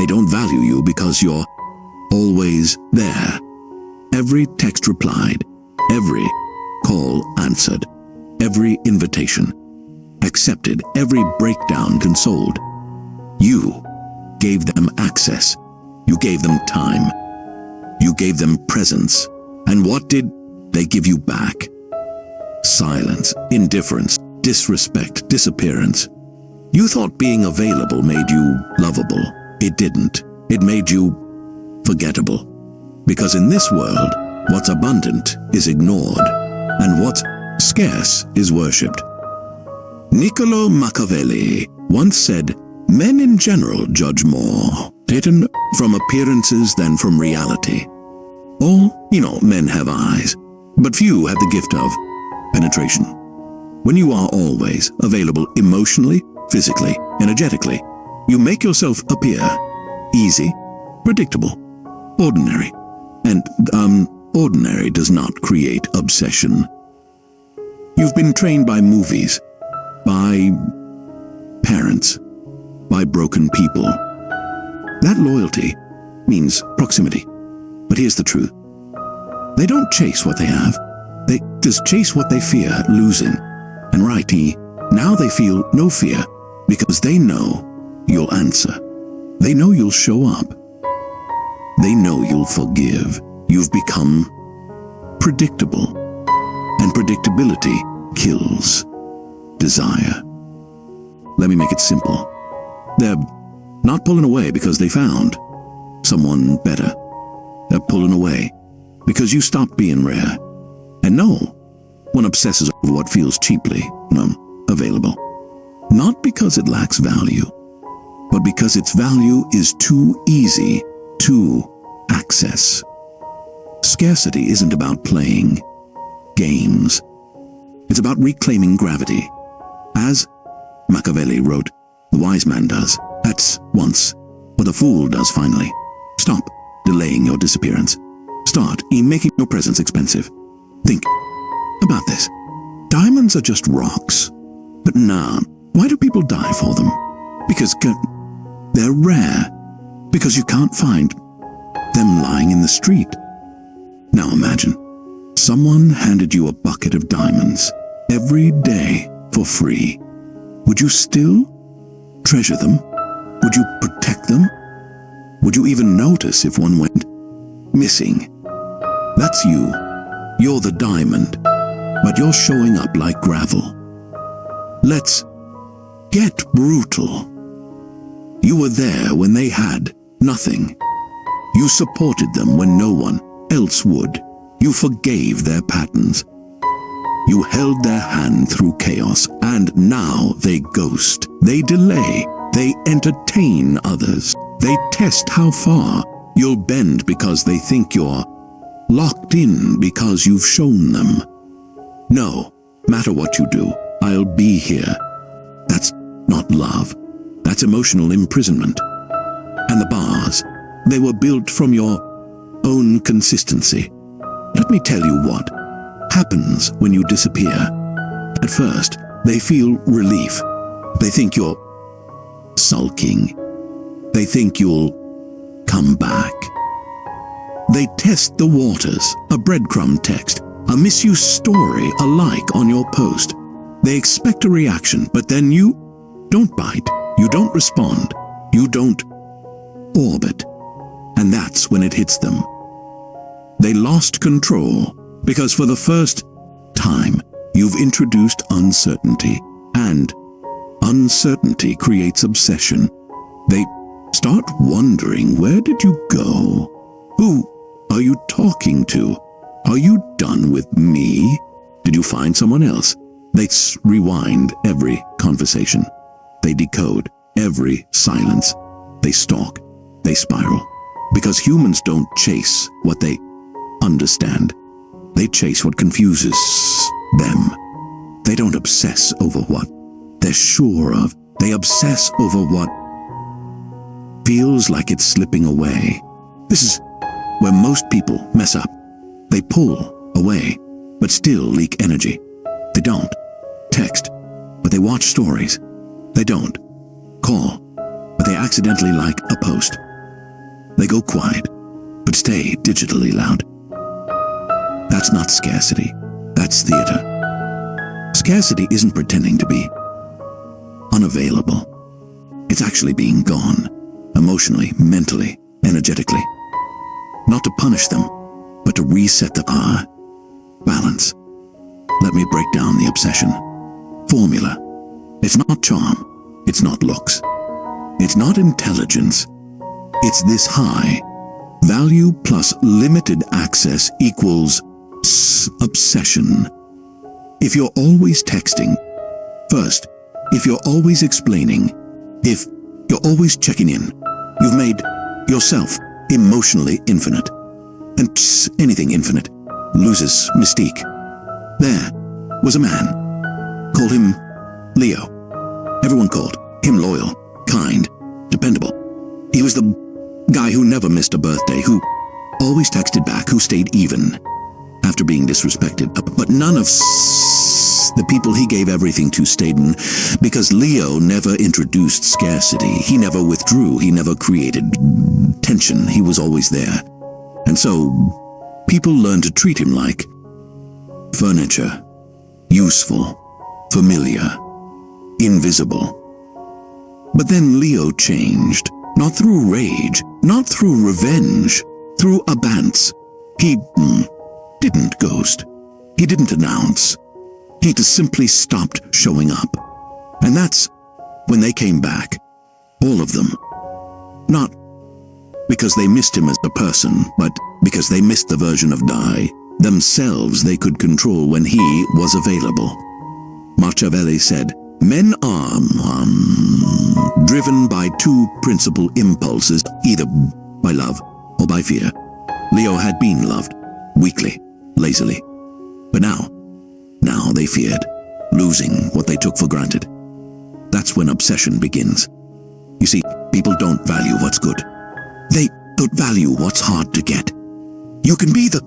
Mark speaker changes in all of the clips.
Speaker 1: They don't value you because you're always there. Every text replied, every call answered, every invitation accepted, every breakdown consoled. You gave them access. You gave them time. You gave them presence. And what did they give you back? Silence, indifference, disrespect, disappearance. You thought being available made you lovable. It didn't. It made you forgettable. Because in this world, what's abundant is ignored, and what's scarce is worshipped. Niccolò Machiavelli once said, "Men in general judge more taken from appearances than from reality." All, men have eyes, but few have the gift of penetration. When you are always available emotionally, physically, energetically, you make yourself appear easy, predictable, ordinary. And, ordinary does not create obsession. You've been trained by movies, by parents, by broken people. That loyalty means proximity. But here's the truth. They don't chase what they have. They just chase what they fear losing. And now they feel no fear because they know you'll answer. They know you'll show up. They know you'll forgive. You've become predictable. And predictability kills desire. Let me make it simple. They're not pulling away because they found someone better. They're pulling away because you stopped being rare. And no one obsesses over what feels cheaply available. Not because it lacks value, but because its value is too easy to access. Scarcity isn't about playing games. It's about reclaiming gravity. As Machiavelli wrote, the wise man does at once what the fool does finally. Stop delaying your disappearance. Start making your presence expensive. Think about this. Diamonds are just rocks. But now, why do people die for them? Because they're rare. Because you can't find them lying in the street. Now imagine, someone handed you a bucket of diamonds every day for free. Would you still treasure them? Would you protect them? Would you even notice if one went missing? That's you. You're the diamond, but you're showing up like gravel. Let's get brutal. You were there when they had nothing. You supported them when no one else would. You forgave their patterns. You held their hand through chaos, and now they ghost. They delay. They entertain others. They test how far you'll bend because they think you're locked in because you've shown them. No matter what you do, I'll be here. That's not love. That's emotional imprisonment. And the bars, they were built from your own consistency. Let me tell you what happens when you disappear. At first, they feel relief. They think you're sulking. They think you'll come back. They test the waters, a breadcrumb text, a misused story, a like on your post. They expect a reaction, but then you don't bite, you don't respond, you don't orbit. And that's when it hits them. They lost control because for the first time, you've introduced uncertainty, and uncertainty creates obsession. They start wondering, where did you go? Who are you talking to? Are you done with me? Did you find someone else? They rewind every conversation. They decode every silence. They stalk. They spiral. Because humans don't chase what they understand. They chase what confuses them. They don't obsess over what they're sure of. They obsess over what feels like it's slipping away. This is where most people mess up. They pull away, but still leak energy. They don't text, but they watch stories. They don't call, but they accidentally like a post. They go quiet, but stay digitally loud. That's not scarcity. That's theater. Scarcity isn't pretending to be unavailable. It's actually being gone, emotionally, mentally, energetically. Not to punish them, but to reset the balance. Let me break down the obsession. Formula. It's not charm. It's not looks. It's not intelligence. It's this high. Value plus limited access equals obsession. If you're always texting, first, if you're always explaining, if you're always checking in, you've made yourself emotionally infinite. And anything infinite loses mystique. There was a man. Called him Leo. Everyone called him loyal, kind, dependable. He was the guy who never missed a birthday, who always texted back, who stayed even after being disrespected. But none of the people he gave everything to stayed in, because Leo never introduced scarcity. He never withdrew. He never created tension. He was always there. And so, people learned to treat him like furniture, useful, familiar, invisible. But then Leo changed, not through rage, not through revenge, through abhorrence. He didn't ghost. He didn't announce. He just simply stopped showing up. And that's when they came back, all of them. Not because they missed him as a person, but because they missed the version of themselves they could control when he was available. Machiavelli said, men are driven by two principal impulses, either by love or by fear. Leo had been loved, weakly, lazily. But now they feared, losing what they took for granted. That's when obsession begins. You see, people don't value what's good. They don't value what's hard to get. You can be the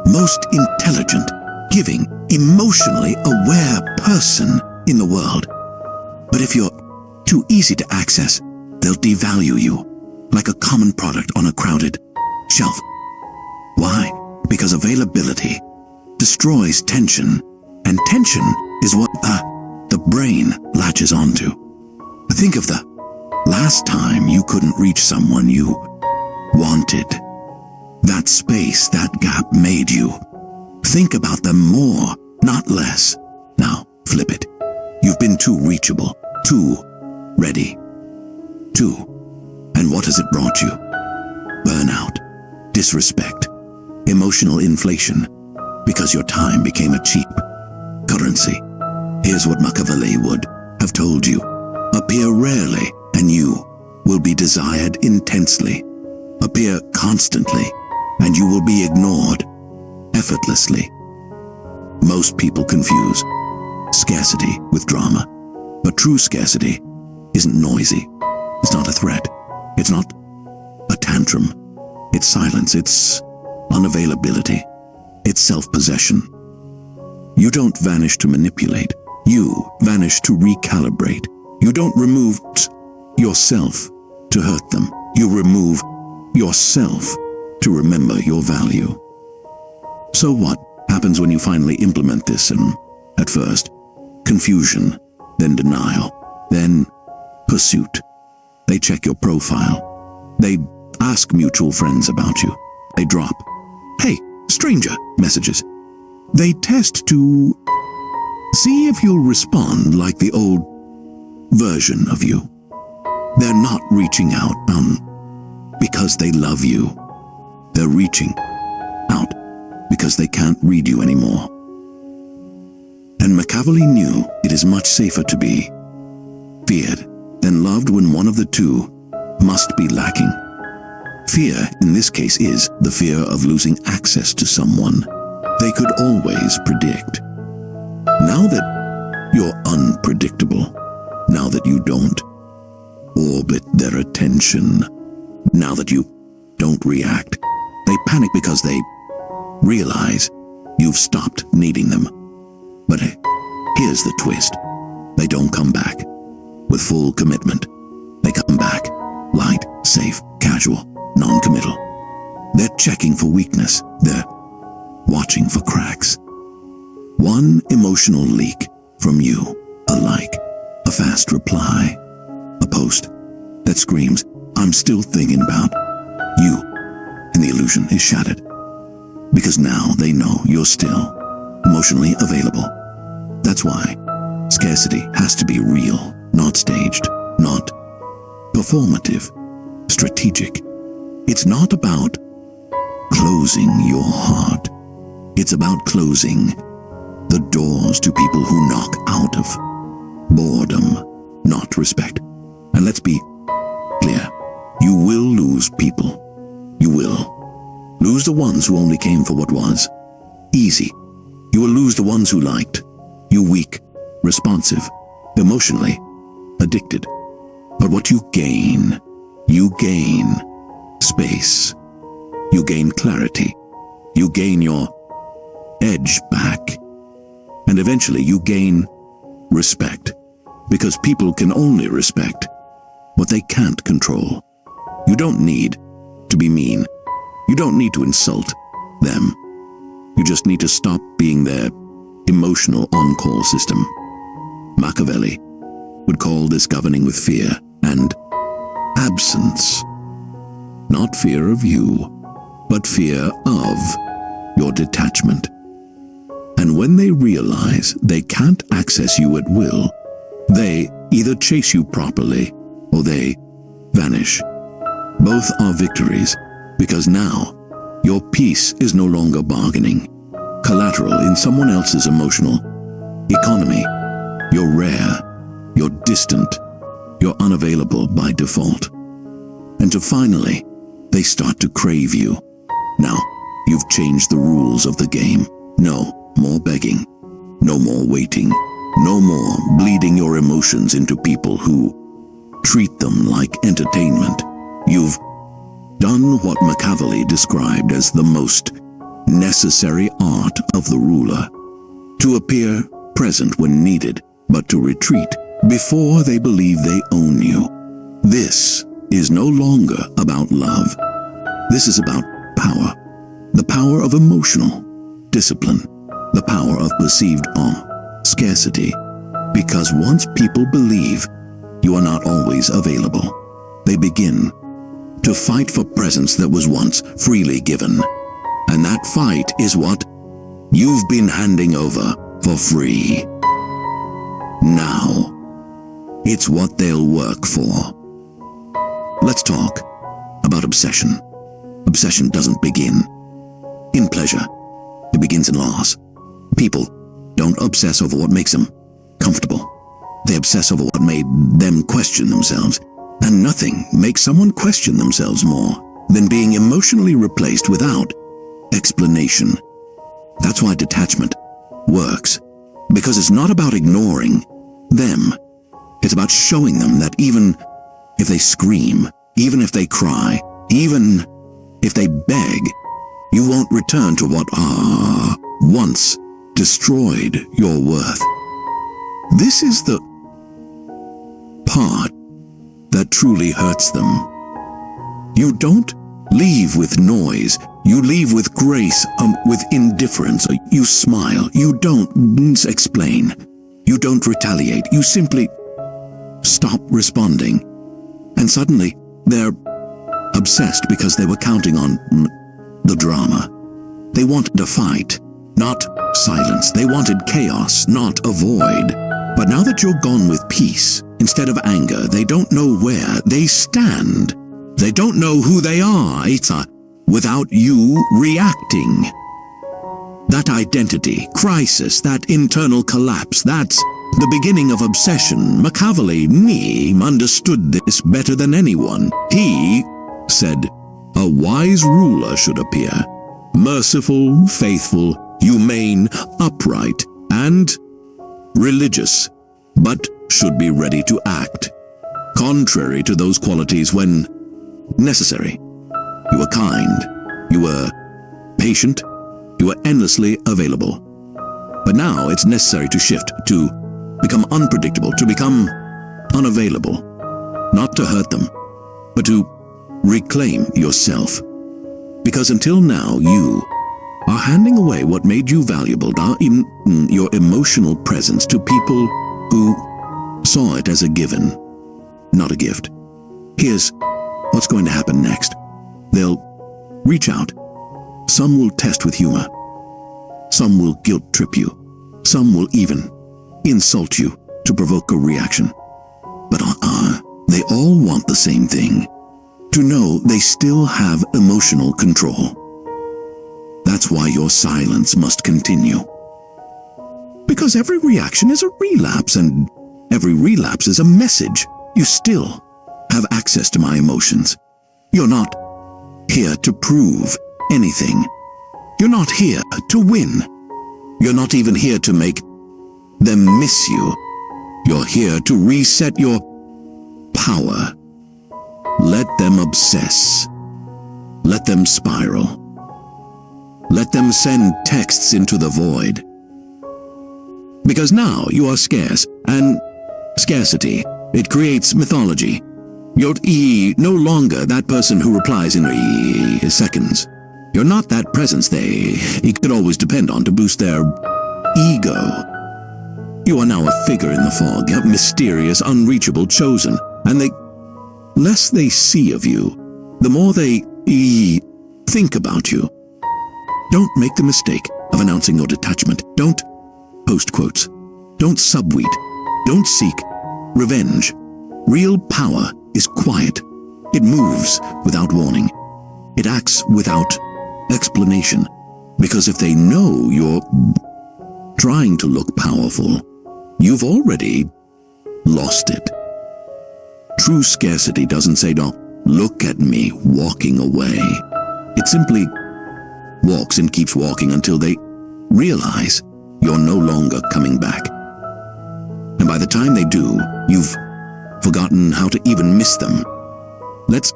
Speaker 1: most intelligent, giving, emotionally aware person in the world. But if you're too easy to access, they'll devalue you, like a common product on a crowded shelf. Why? Because availability destroys tension, and tension is what the brain latches onto. Think of the last time you couldn't reach someone you wanted. That space, that gap made you think about them more, not less. Now, flip it. You've been too reachable, too ready, and what has it brought you? Burnout, disrespect, emotional inflation, because your time became a cheap currency. Here's what Machiavelli would have told you. Appear rarely, and you will be desired intensely. Appear constantly, and you will be ignored effortlessly. Most people confuse scarcity with drama, but true scarcity isn't noisy. It's not a threat. It's not a tantrum. It's silence. It's unavailability. It's self-possession. You don't vanish to manipulate. You vanish to recalibrate. You don't remove yourself to hurt them. You remove yourself to remember your value. So what happens when you finally implement this? And at first, confusion, then denial, then pursuit. They check your profile. They ask mutual friends about you. They drop, "Hey, stranger," messages. They test to see if you'll respond like the old version of you. They're not reaching out because they love you. They're reaching out because they can't read you anymore. And Machiavelli knew it is much safer to be feared than loved when one of the two must be lacking. Fear, in this case, is the fear of losing access to someone they could always predict. Now that you're unpredictable, now that you don't orbit their attention, now that you don't react, they panic because they realize you've stopped needing them. But here's the twist. They don't come back with full commitment. They come back light, safe, casual, non-committal. They're checking for weakness. They're watching for cracks. One emotional leak from you, a like, a fast reply, a post that screams, "I'm still thinking about you," and the illusion is shattered. Because now they know you're still emotionally available. That's why scarcity has to be real, not staged, not performative, strategic. It's not about closing your heart. It's about closing the doors to people who knock out of boredom, not respect. And let's be clear, you will lose people. You will lose the ones who only came for what was easy. You will lose the ones who liked you weak, responsive, emotionally addicted. But what you gain space. You gain clarity. You gain your edge back. And eventually you gain respect. Because people can only respect what they can't control. You don't need to be mean. You don't need to insult them. You just need to stop being their emotional on-call system. Machiavelli would call this governing with fear and absence. Not fear of you, but fear of your detachment. And when they realize they can't access you at will, they either chase you properly or they vanish. Both are victories, because now your peace is no longer bargaining, collateral in someone else's emotional economy. You're rare, you're distant, you're unavailable by default. And to finally, they start to crave you. Now, you've changed the rules of the game. No more begging, no more waiting, no more bleeding your emotions into people who treat them like entertainment. You've done what Machiavelli described as the most necessary art of the ruler, to appear present when needed, but to retreat before they believe they own you. This is no longer about love. This is about power. The power of emotional discipline. The power of perceived scarcity. Because once people believe you are not always available, they begin to fight for presence that was once freely given. And that fight is what you've been handing over for free. Now, it's what they'll work for. Let's talk about obsession. Obsession doesn't begin in pleasure. It begins in loss. People don't obsess over what makes them comfortable. They obsess over what made them question themselves. And nothing makes someone question themselves more than being emotionally replaced without explanation. That's why detachment works. Because it's not about ignoring them. It's about showing them that even if they scream, even if they cry, even if they beg, you won't return to what once destroyed your worth. This is the part that truly hurts them. You don't leave with noise. You leave with grace, with indifference. You smile. You don't explain. You don't retaliate. You simply stop responding. And suddenly, they're obsessed because they were counting on the drama. They wanted a fight, not silence. They wanted chaos, not a void. But now that you're gone with peace, instead of anger, they don't know where they stand. They don't know who they are. It's without you reacting. That identity crisis, that internal collapse, that's the beginning of obsession. Machiavelli, understood this better than anyone. He said, a wise ruler should appear, merciful, faithful, humane, upright, and religious, but should be ready to act contrary to those qualities when necessary. You were kind, you were patient, you were endlessly available. But now it's necessary to shift, to become unpredictable, to become unavailable, not to hurt them, but to reclaim yourself. Because until now, you are handing away what made you valuable, even your emotional presence, to people who saw it as a given, not a gift. Here's what's going to happen next. They'll reach out. Some will test with humor. Some will guilt trip you. Some will even insult you to provoke a reaction. But they all want the same thing: to know they still have emotional control. That's why your silence must continue. Because every reaction is a relapse, and every relapse is a message. You still have access to my emotions. You're not here to prove anything. You're not here to win. You're not even here to make them miss you. You're here to reset your power. Let them obsess. Let them spiral. Let them send texts into the void. Because now you are scarce, and scarcity, it creates mythology. You're no longer that person who replies in seconds. You're not that presence they could always depend on to boost their ego. You are now a figure in the fog, mysterious, unreachable, chosen, and the less they see of you, the more they think about you. Don't make the mistake of announcing your detachment. Don't post quotes. Don't subtweet. Don't seek revenge. Real power is quiet. It moves without warning. It acts without explanation. Because if they know you're trying to look powerful, you've already lost it. True scarcity doesn't say, "Don't look at me walking away." It simply walks and keeps walking until they realize you're no longer coming back. And by the time they do, you've forgotten how to even miss them. Let's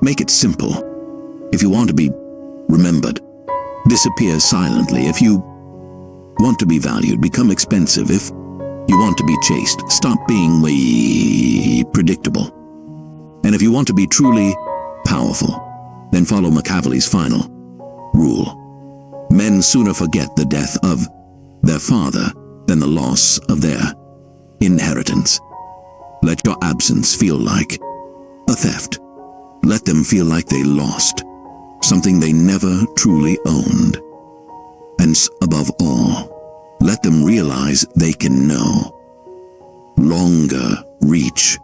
Speaker 1: make it simple. If you want to be remembered, disappear silently. If you want to be valued, become expensive. If you want to be chased, stop being predictable. And if you want to be truly powerful, then follow Machiavelli's final rule. Men sooner forget the death of their father than the loss of their inheritance. Let your absence feel like a theft. Let them feel like they lost something they never truly owned. And above all, let them realize they can no longer reach